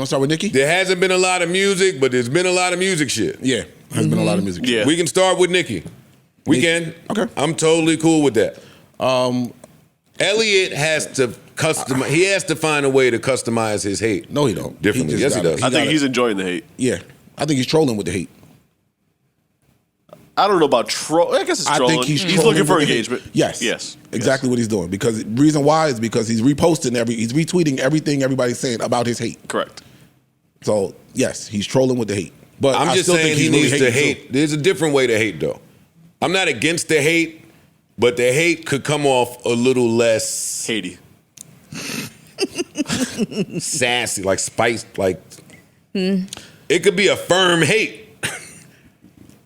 want to start with Nicki? There hasn't been a lot of music, but there's been a lot of music shit. Yeah, has been a lot of music shit. Yeah. We can start with Nicki. We can. Okay. I'm totally cool with that. Elliot has to customize. He has to find a way to customize his hate. No, he don't. Differently. He Yes, he does. I think he's enjoying the hate. Yeah, I think he's trolling with the hate. I don't know about troll. I guess it's trolling. I think he's looking for with the engagement. hate. Yes. Yes. Exactly what he's doing. Because reason why is because he's reposting he's retweeting everything everybody's saying about his hate. Correct. So yes, he's trolling with the hate. But I'm I just still saying think he he's really needs to hating hate. There's a different way to hate, though. I'm not against the hate, but the hate could come off a little less Haiti. sassy, like spiced, like it could be a firm hate.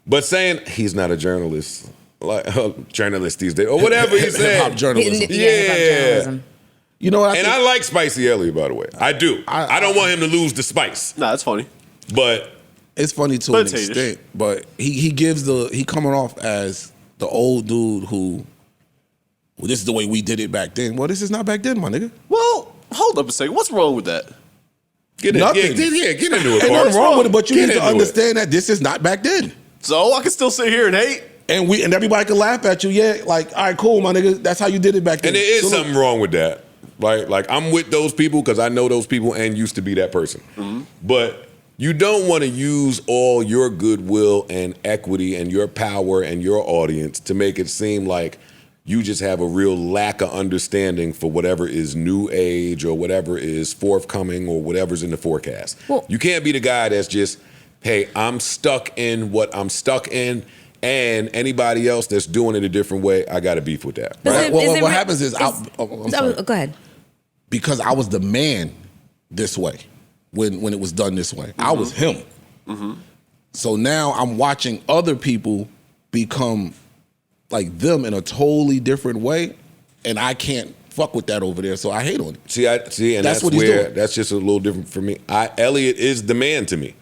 But saying he's not a journalist, like journalist these days, or whatever he said. Hip-hop journalism. Yeah. hip-hop journalism. You know what? I like Spicy Elliott, by the way. I do. I don't want him to lose the spice. Nah, that's funny. But it's funny to an extent. But he coming off as the old dude who, well, this is the way we did it back then. Well, this is not back then, my nigga. Well, hold up a second. What's wrong with that? Get Nothing. get into it. Ain't nothing wrong with it, but you Get need to into it. understand that this is not back then. So I can still sit here and hate. And everybody can laugh at you. Yeah, like, all right, cool, my nigga. That's how you did it back then. And there is something wrong with that. Like I'm with those people because I know those people and used to be that person. Mm-hmm. But you don't want to use all your goodwill and equity and your power and your audience to make it seem like you just have a real lack of understanding for whatever is new age or whatever is forthcoming or whatever's in the forecast. Well, you can't be the guy that's just, hey, I'm stuck in what I'm stuck in, and anybody else that's doing it a different way, I got to beef with that. Right? What happens is, I'm sorry. Go ahead. Because I was the man this way when it was done this way. I was him. So now I'm watching other people become like them in a totally different way, and I can't fuck with that over there, so I hate on it. See, and that's what he's where doing. that's just a little different for me. Elliot is the man to me.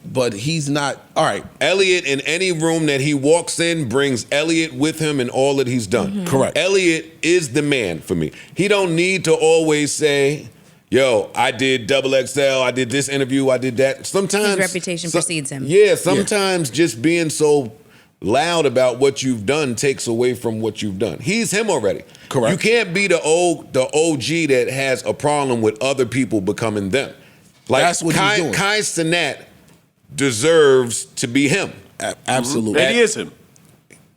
But he's not. All right, Elliot in any room that he walks in brings Elliot with him in all that he's done. Correct. Elliot is the man for me. He don't need to always say, yo, I did XXL, I did this interview, I did that. Sometimes His reputation precedes him. Yeah, sometimes just being so loud about what you've done takes away from what you've done. He's him already. Correct. You can't be the OG that has a problem with other people becoming them. Like That's what he's doing. Kai Cenat deserves to be him. Absolutely. And he is him.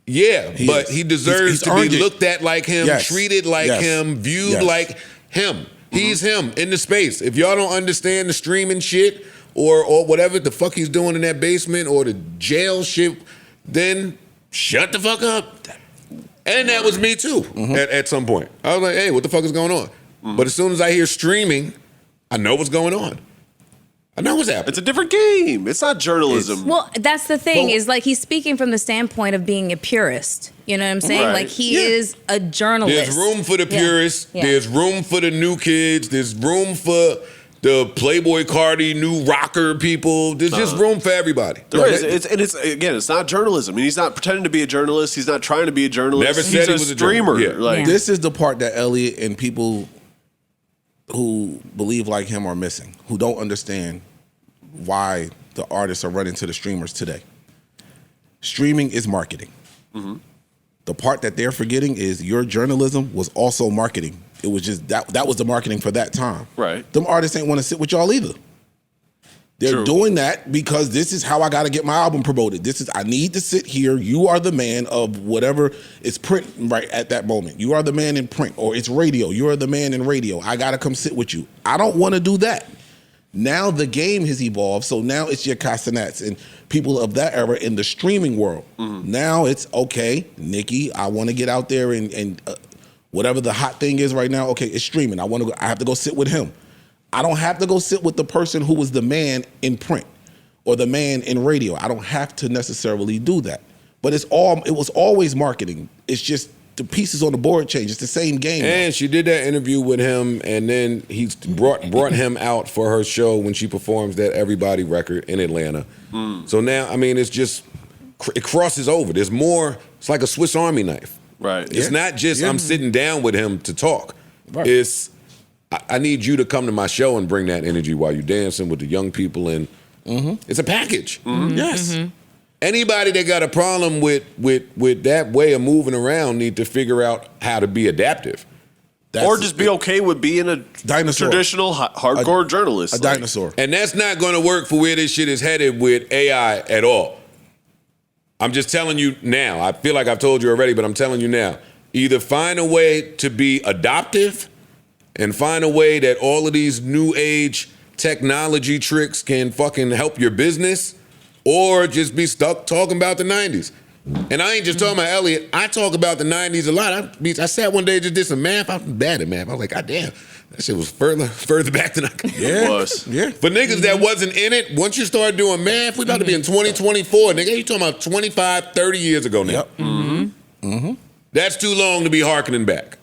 Yeah, He but is. he deserves He's to be earned it. looked at like him, Yes. treated like Yes. him, viewed Yes. like him. He's him in the space. If y'all don't understand the streaming shit or whatever the fuck he's doing in that basement or the jail shit, then shut the fuck up. And that was me too at some point. I was like, hey, what the fuck is going on? But as soon as I hear streaming, I know what's going on. I know what's happening. It's a different game. It's not journalism. Well, that's the thing, Well- is like he's speaking from the standpoint of being a purist. You know what I'm saying? Right. Like he is a journalist. There's room for the Yeah. purists. Yeah. There's room for the new kids. There's room for the Playboy Cardi, new rocker people. There's just room for everybody. There is. It's not journalism. I mean, he's not pretending to be a journalist. He's not trying to be a journalist. Never he's said he a was a streamer. journalist. Yeah. Like, Yeah. This is the part that Elliot and people who believe like him are missing, who don't understand why the artists are running to the streamers today. Streaming is marketing. The part that they're forgetting is your journalism was also marketing. It was just that was the marketing for that time. Right. Them artists ain't want to sit with y'all either. They're True. doing that because this is how I got to get my album promoted. I need to sit here. You are the man of whatever is print right at that moment. You are the man in print, or it's radio. You are the man in radio. I got to come sit with you. I don't want to do that. Now the game has evolved, so now it's your Castanets and people of that era in the streaming world. Now it's, okay, Nicki, I want to get out there and whatever the hot thing is right now, okay, it's streaming. I have to go sit with him. I don't have to go sit with the person who was the man in print or the man in radio. I don't have to necessarily do that. But it was always marketing. It's just the pieces on the board change. It's the same game. And she did that interview with him, and then he brought him out for her show when she performs that Everybody record in Atlanta. So now, I mean, it's just, it crosses over. There's more, it's like a Swiss Army knife. right. It's not just I'm sitting down with him to talk. Right. It's I need you to come to my show and bring that energy while you're dancing with the young people. And it's a package. Yes. Anybody that got a problem with that way of moving around need to figure out how to be adaptive. Or just be okay with being a Dinosaur. traditional hardcore journalist. A dinosaur. And that's not going to work for where this shit is headed with AI at all. I'm just telling you now. I feel like I've told you already, but I'm telling you now. Either find a way to be adoptive and find a way that all of these new age technology tricks can fucking help your business, or just be stuck talking about the 90s. And I ain't just talking about Elliot. I talk about the 90s a lot. I sat one day, just did some math. I was bad at math. I was like, God damn, that shit was further back than I could. It was. Yeah. For niggas that wasn't in it, once you start doing math, we about to be in 2024. Nigga, you talking about 25, 30 years ago now. Yep. That's too long to be hearkening back.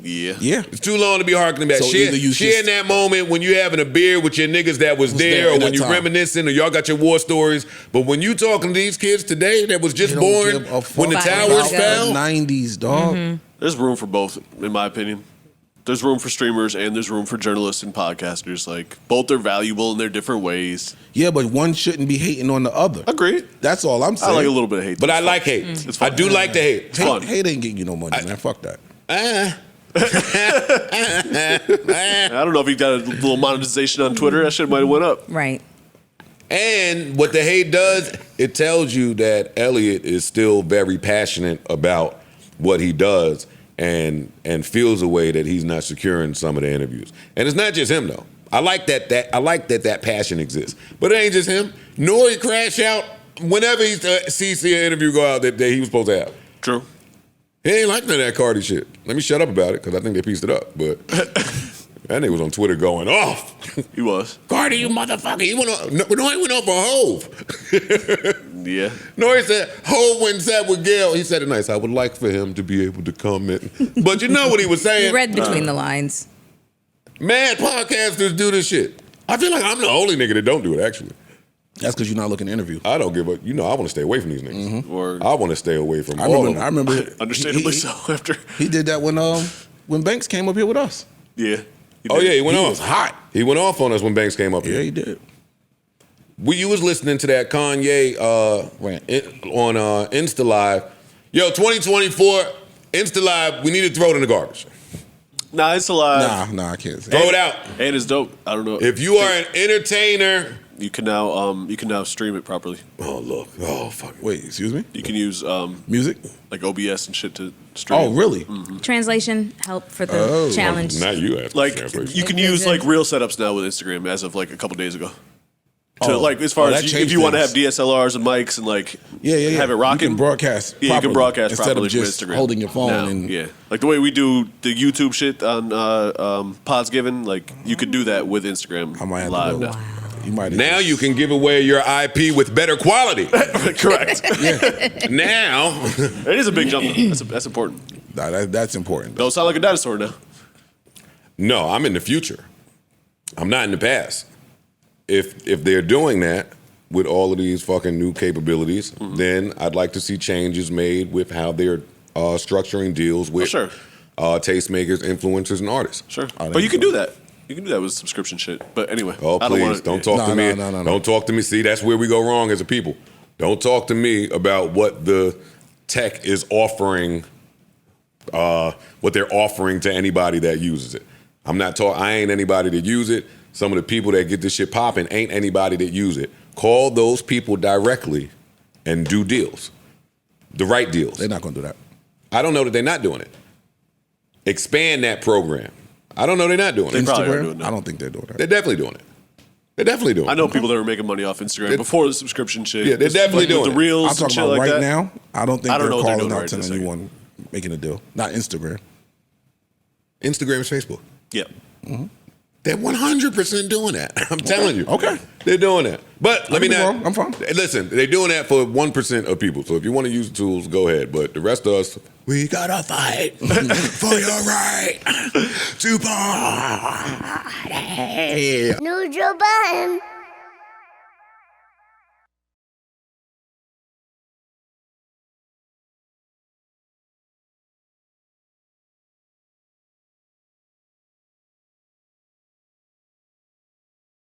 Yeah. Yeah. It's too long to be hearkening back. So either you Sharing that moment when you having a beer with your niggas that was there, or at when that you time. reminiscing, or y'all got your war stories. But when you talking to these kids today that was just They don't born give a fuck when the about towers the fell, 90s, dog. There's room for both, in my opinion. There's room for streamers and there's room for journalists and podcasters. Like, both are valuable in their different ways. Yeah, but one shouldn't be hating on the other. Agreed. That's all I'm I saying. like a little bit of hate. but I like hate. It's I fun. do like the hate. It's fun. Hate ain't getting you no money, man. Fuck that. I don't know if he got a little monetization on Twitter. That shit might have went up. Right. And what the hate does, it tells you that Elliot is still very passionate about what he does and feels a way that he's not secure in some of the interviews. And it's not just him though. I like that passion exists. But it ain't just him. Nori crash out whenever he sees an interview go out that he was supposed to have. True. He ain't like none of that Cardi shit. Let me shut up about it because I think they pieced it up. But that nigga was on Twitter going off. He was. Cardi, you motherfucker. He went off. No, he went off on Hove. Yeah. Nori said, Hove went and sat with Gail. He said it nice. I would like for him to be able to comment. But you know what he was saying? You read between the lines. Mad podcasters do this shit. I feel like I'm the only nigga that don't do it, actually. That's because you're not looking to interview. I don't give a, I want to stay away from these niggas. Or I want to stay away from I all of remember. them. understandably so. After. He did that when Banks came up here with us. Yeah. Oh, yeah, he went He off. was hot. He went off on us when Banks came up Yeah, here. he did. You was listening to that Kanye on Insta Live. Yo, 2024, Insta Live, we need to throw it in the garbage. Nah, it's alive. Nah, I can't say. Throw it out. And it's dope. I don't know. If you are an entertainer. You can now stream it properly. Oh, look. Oh, fuck. Wait, excuse me? You can use Music? like OBS and shit to stream. Oh, really? Translation help for the challenge. Not you asking. Like translation. you can Is use it- like real setups now with Instagram as of like a couple days ago. To Oh. like as far Oh, as that if changed you want to have things. DSLRs and mics and like Yeah. have it rocking. You can broadcast. Yeah, you can properly broadcast instead properly of from just Instagram. holding your phone now. and Yeah, like the way we do the YouTube shit on Pods Given. Like you could do that with Instagram I might have live to go. now. You might have Now you can give away your IP with better quality. Correct. Now, It is a big jump. That's important. That's important. Don't sound like a dinosaur now. no, I'm in the future. I'm not in the past. If they're doing that with all of these fucking new capabilities, then I'd like to see changes made with how they're structuring deals with sure. tastemakers, influencers, and artists. Sure, Oh, but you can that's do that. You can do that with subscription shit. But anyway, Oh, I please, don't talk to me. No. Don't talk to me. See, that's where we go wrong as a people. Don't talk to me about what the tech is offering, what they're offering to anybody that uses it. I'm not talking. I ain't anybody that use it. Some of the people that get this shit popping ain't anybody that use it. Call those people directly and do deals, the right deals. They're not going to do that. I don't know that they're not doing it. Expand that program. I don't know they're not doing They it. probably are Instagram? doing that. I don't think they're doing that. They're definitely doing it. They're definitely doing it. I know people that were making money off Instagram before the subscription shit. Yeah, they're definitely Like, doing with it. the reels I'm and talking shit about like right that. now. I don't think I don't know they're what they're calling doing out right to this second. anyone making a deal. Not Instagram. Instagram is Facebook. Yeah. They're 100% doing that. I'm telling you. Okay. They're doing that. But let me could be not. wrong. I'm fine. Listen, they're doing that for 1% of people. So if you want to use the tools, go ahead. But the rest of us, we gotta fight for your right to party. Neutral button.